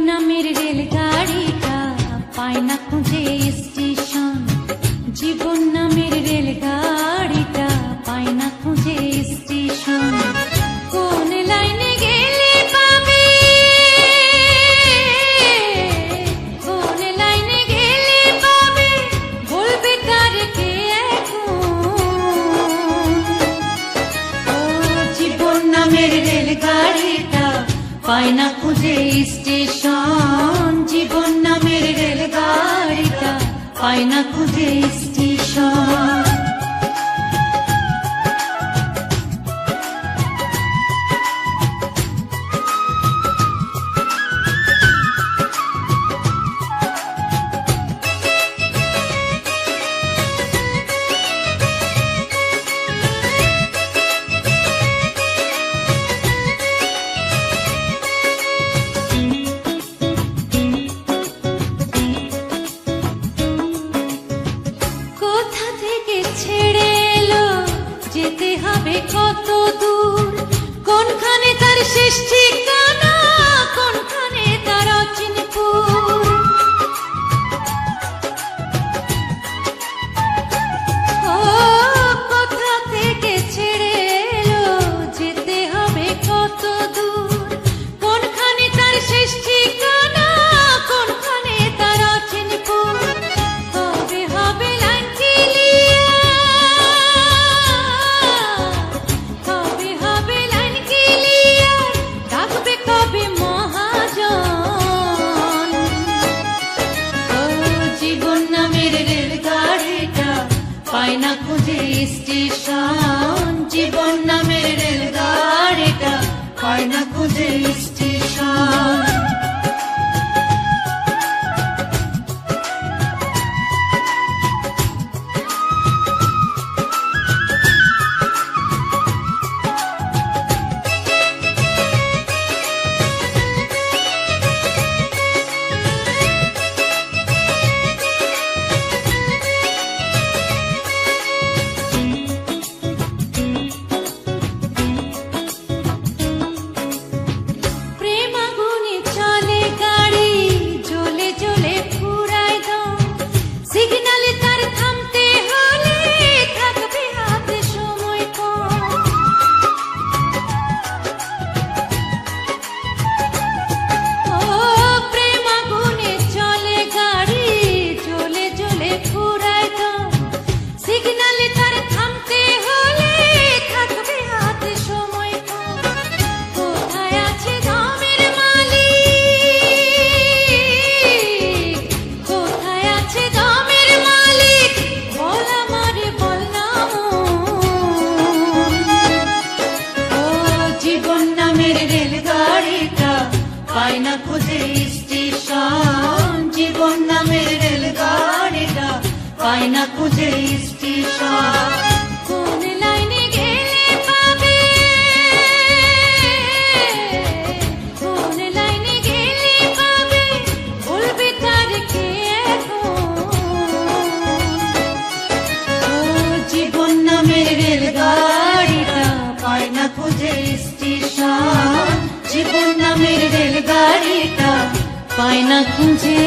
নামের রেলগাড়িটা পায় না খুঁজে স্টেশন। জীবন নামের রেলগাড়িটা পায় না খুঁজে স্টেশন। কোন লাইনে গেলে পাবে, কোন লাইনে গেলে পাবে, বলবে তার কে এখন? ও জীবন নামের রেলগাড়িটা পায় না খুঁজে স্টেশন। জীবন নামের রেলগাড়িটা পায় না খুঁজে স্টেশন। ছেড়ে এলো যেতে হবে কত দূর, কোনখানে তার শেষ ঠিকানা, কোনখানে তার অচিনপুর। ও কোথা থেকে ছেড়ে এলো যেতে হবে কত দূর, কোনখানে তার শেষ ঠিকানা, কোনখানে তার অচিনপুর। হবে হবে লাইন পায় না খুঁজে স্টেশন। জীবন নামের রেলগাড়িটা পায় না খুঁজে স্টেশন। পায় না খুঁজে স্টেশন। জীবন নামের রেলগাড়িটা পায় না খুঁজে স্টেশন। কোন লাইনে গেলে পাবে, কোন লাইনে গেলে পাবে, বলবে তার কে এখন? ও জীবন নামের রেলগাড়িটা পায় না খুঁজে স্টেশন। জীবন নামের রেলগাড়িটা পায় না খুঁজে